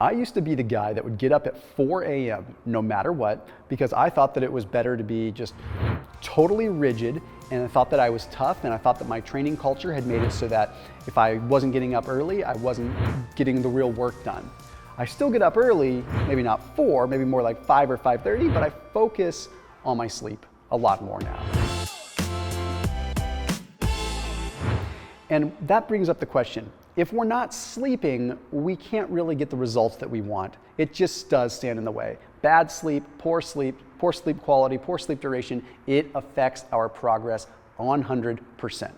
I used to be the guy that would get up at 4 a.m. no matter what, because I thought that it was better to be just totally rigid, and I thought that I was tough, and I thought that my training culture had made it so that if I wasn't getting up early, I wasn't getting the real work done. I still get up early, maybe not 4, maybe more like 5 or 5:30, but I focus on my sleep a lot more now. And that brings up the question, if we're not sleeping, we can't really get the results that we want. It just does stand in the way. Bad sleep, poor sleep quality, poor sleep duration, it affects our progress 100%.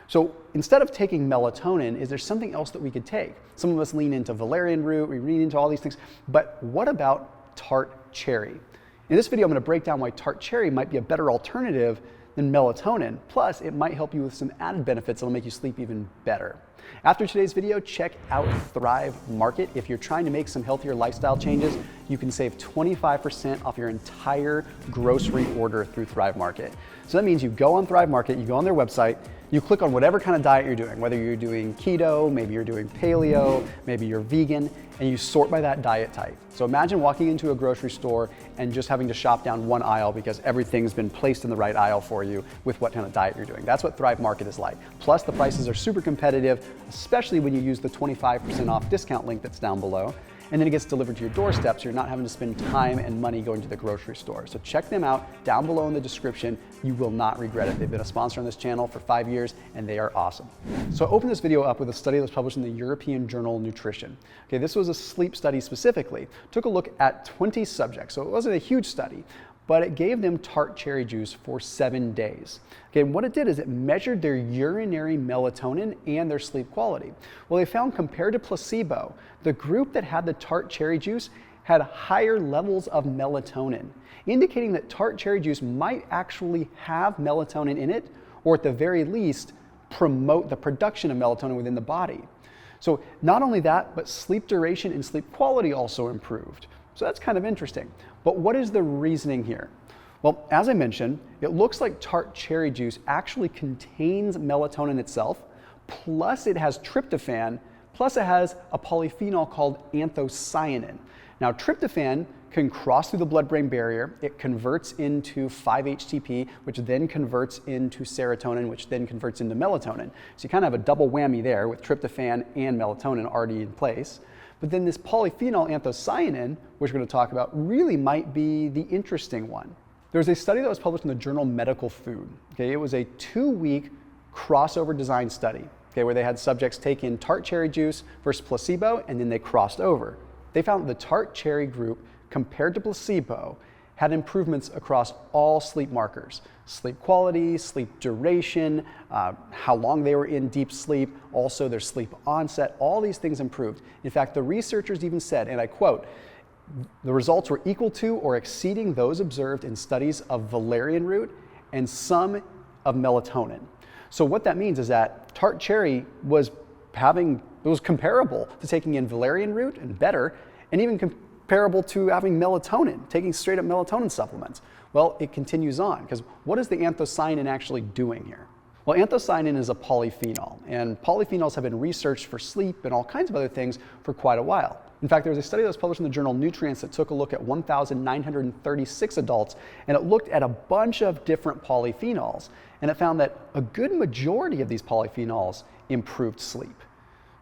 So instead of taking melatonin, is there something else that we could take? Some of us lean into valerian root, we lean into all these things, but what about tart cherry? In this video, I'm going to break down why tart cherry might be a better alternative than melatonin. Plus, it might help you with some added benefits that'll make you sleep even better. After today's video, check out Thrive Market. If you're trying to make some healthier lifestyle changes, you can save 25% off your entire grocery order through Thrive Market. So that means you go on Thrive Market, you go on their website, you click on whatever kind of diet you're doing, whether you're doing keto, maybe you're doing paleo, maybe you're vegan, and you sort by that diet type. So imagine walking into a grocery store and just having to shop down one aisle because everything's been placed in the right aisle for you with what kind of diet you're doing. That's what Thrive Market is like. Plus the prices are super competitive, especially when you use the 25% off discount link that's down below. And then it gets delivered to your doorstep, so you're not having to spend time and money going to the grocery store. So check them out down below in the description. You will not regret it. They've been a sponsor on this channel for 5 years, and they are awesome. So I opened this video up with a study that was published in the European Journal of Nutrition. Okay, this was a sleep study specifically. Took a look at 20 subjects, so it wasn't a huge study, but it gave them tart cherry juice for 7 days. Okay, and what it did is it measured their urinary melatonin and their sleep quality. Well, they found compared to placebo, the group that had the tart cherry juice had higher levels of melatonin, indicating that tart cherry juice might actually have melatonin in it, or at the very least, promote the production of melatonin within the body. So not only that, but sleep duration and sleep quality also improved. So that's kind of interesting. But what is the reasoning here? Well, as I mentioned, it looks like tart cherry juice actually contains melatonin itself, plus it has tryptophan, plus it has a polyphenol called anthocyanin. Now, tryptophan can cross through the blood-brain barrier. It converts into 5-HTP, which then converts into serotonin, which then converts into melatonin. So you kind of have a double whammy there with tryptophan and melatonin already in place. But then this polyphenol anthocyanin, which we're going to talk about, really might be the interesting one. There's a study that was published in the journal Medical Food. Okay, it was a 2-week crossover design study, okay, where they had subjects take in tart cherry juice versus placebo, and then they crossed over. They found that the tart cherry group, compared to placebo, had improvements across all sleep markers: sleep quality, sleep duration, how long they were in deep sleep, also their sleep onset. All these things improved. In fact, the researchers even said, and I quote, the results were equal to or exceeding those observed in studies of valerian root and some of melatonin. So what that means is that tart cherry was comparable to taking in valerian root and better, and even comparable to having melatonin, taking straight up melatonin supplements. Well, it continues on, because what is the anthocyanin actually doing here? Well, anthocyanin is a polyphenol, and polyphenols have been researched for sleep and all kinds of other things for quite a while. In fact, there was a study that was published in the journal Nutrients that took a look at 1,936 adults, and it looked at a bunch of different polyphenols, and it found that a good majority of these polyphenols improved sleep.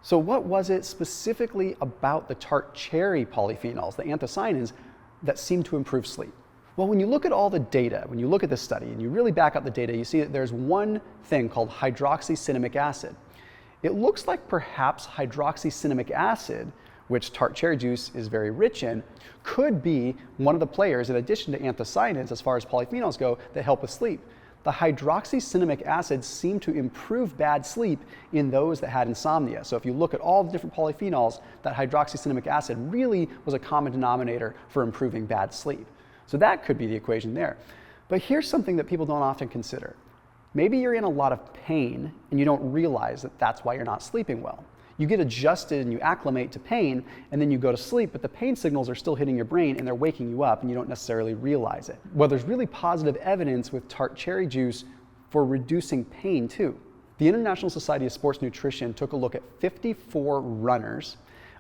So what was it specifically about the tart cherry polyphenols, the anthocyanins, that seemed to improve sleep? Well, when you look at all the data, when you look at this study and you really back up the data, you see that there's one thing called hydroxycinnamic acid. It looks like perhaps hydroxycinnamic acid, which tart cherry juice is very rich in, could be one of the players in addition to anthocyanins as far as polyphenols go that help with sleep. The hydroxycinnamic acid seemed to improve bad sleep in those that had insomnia. So if you look at all the different polyphenols, that hydroxycinnamic acid really was a common denominator for improving bad sleep. So that could be the equation there. But here's something that people don't often consider. Maybe you're in a lot of pain and you don't realize that that's why you're not sleeping well. You get adjusted and you acclimate to pain, and then you go to sleep, but the pain signals are still hitting your brain and they're waking you up and you don't necessarily realize it. Well, there's really positive evidence with tart cherry juice for reducing pain too. The International Society of Sports Nutrition took a look at 54 runners,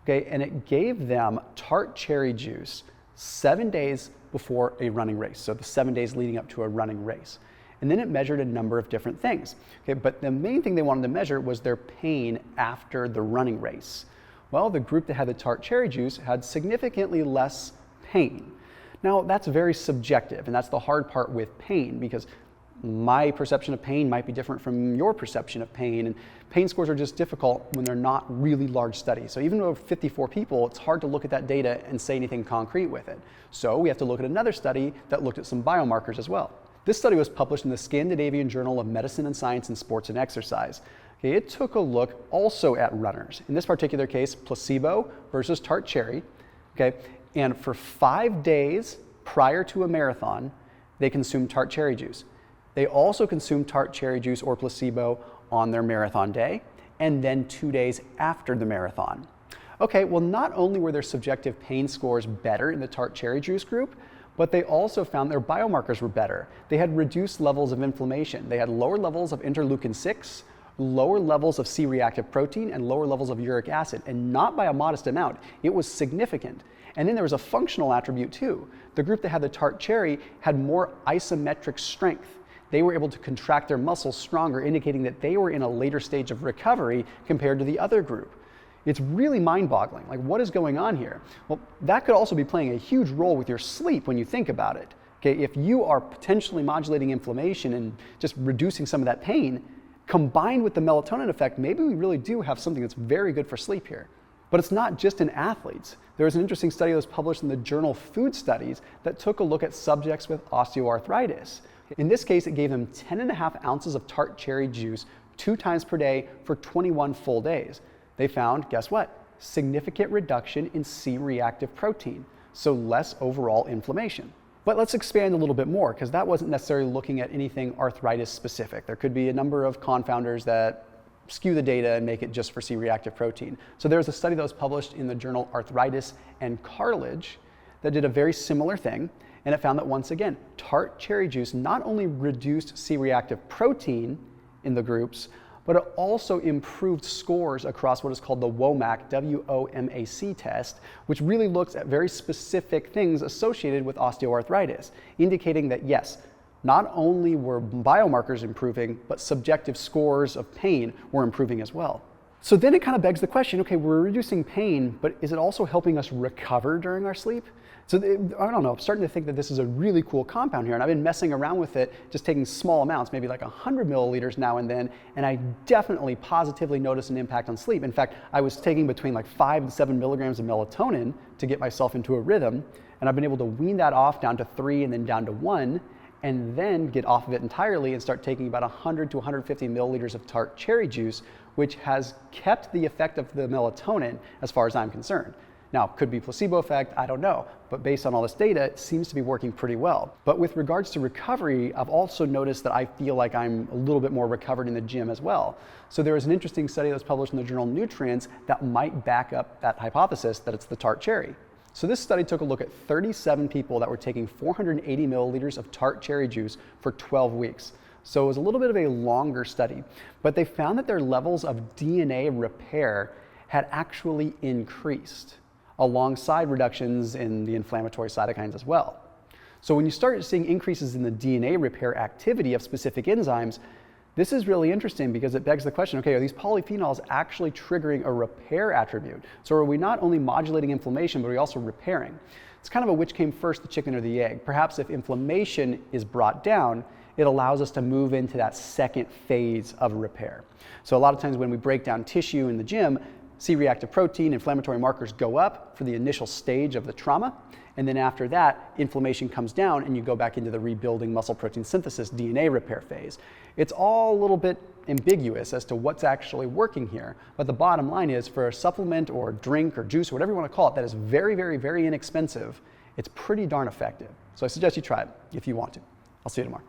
okay, and it gave them Tart cherry juice 7 days before a running race, so the 7 days leading up to a running race. And then it measured a number of different things, okay, but the main thing they wanted to measure was their pain after the running race. Well, the group that had the Tart cherry juice had significantly less pain. Now, that's very subjective, and that's the hard part with pain, because my perception of pain might be different from your perception of pain, and pain scores are just difficult when they're not really large studies. So even though 54 people, it's hard to look at that data and say anything concrete with it. So we have to look at another study that looked at some biomarkers as well. This study was published in the Scandinavian Journal of Medicine and Science in Sports and Exercise. Okay, it took a look also at runners. In this particular case, placebo versus Tart cherry. Okay, and for 5 days prior to a marathon, they consumed Tart cherry juice. They also consumed Tart cherry juice or placebo on their marathon day, and then 2 days after the marathon. Okay, well, not only were their subjective pain scores better in the Tart cherry juice group, but they also found their biomarkers were better. They had reduced levels of inflammation. They had lower levels of interleukin-6, lower levels of C-reactive protein, and lower levels of uric acid, and not by a modest amount. It was significant. And then there was a functional attribute too. The group that had the Tart cherry had more isometric strength. They were able to contract their muscles stronger, indicating that they were in a later stage of recovery compared to the other group. It's really mind-boggling. Like, what is going on here? Well, that could also be playing a huge role with your sleep when you think about it. Okay, if you are potentially modulating inflammation and just reducing some of that pain, combined with the melatonin effect, maybe we really do have something that's very good for sleep here. But it's not just in athletes. There was an interesting study that was published in the journal Food Studies that took a look at subjects with osteoarthritis. In this case, it gave them 10.5 ounces of Tart cherry juice 2 times per day for 21 full days. They found, guess what? Significant reduction in C-reactive protein, so less overall inflammation. But let's expand a little bit more, because that wasn't necessarily looking at anything arthritis specific. There could be a number of confounders that skew the data and make it just for C-reactive protein. So there was a study that was published in the journal Arthritis and Cartilage that did a very similar thing, and it found that once again, Tart cherry juice not only reduced C-reactive protein in the groups, but it also improved scores across what is called the WOMAC, W-O-M-A-C test, which really looks at very specific things associated with osteoarthritis, indicating that yes, not only were biomarkers improving, but subjective scores of pain were improving as well. So then it kind of begs the question, okay, we're reducing pain, but is it also helping us recover during our sleep? So I don't know, I'm starting to think that this is a really cool compound here, and I've been messing around with it, just taking small amounts, maybe like 100 milliliters now and then, and I definitely positively notice an impact on sleep. In fact, I was taking between like 5 and 7 milligrams of melatonin to get myself into a rhythm, and I've been able to wean that off down to 3 and then down to 1, and then get off of it entirely and start taking about 100 to 150 milliliters of Tart cherry juice, which has kept the effect of the melatonin as far as I'm concerned. Now, could be placebo effect, I don't know, but based on all this data, it seems to be working pretty well. But with regards to recovery, I've also noticed that I feel like I'm a little bit more recovered in the gym as well. So there was an interesting study that was published in the journal Nutrients that might back up that hypothesis that it's the Tart cherry. So this study took a look at 37 people that were taking 480 milliliters of Tart cherry juice for 12 weeks. So it was a little bit of a longer study, but they found that their levels of DNA repair had actually increased, alongside reductions in the inflammatory cytokines as well. So when you start seeing increases in the DNA repair activity of specific enzymes, this is really interesting because it begs the question, okay, are these polyphenols actually triggering a repair attribute? So are we not only modulating inflammation, but are we also repairing? It's kind of a which came first, the chicken or the egg. Perhaps if inflammation is brought down, it allows us to move into that second phase of repair. So a lot of times when we break down tissue in the gym, C-reactive protein, inflammatory markers go up for the initial stage of the trauma, and then after that, inflammation comes down and you go back into the rebuilding muscle protein synthesis DNA repair phase. It's all a little bit ambiguous as to what's actually working here, but the bottom line is for a supplement or drink or juice or whatever you want to call it that is very, very, very inexpensive, it's pretty darn effective. So I suggest you try it if you want to. I'll see you tomorrow.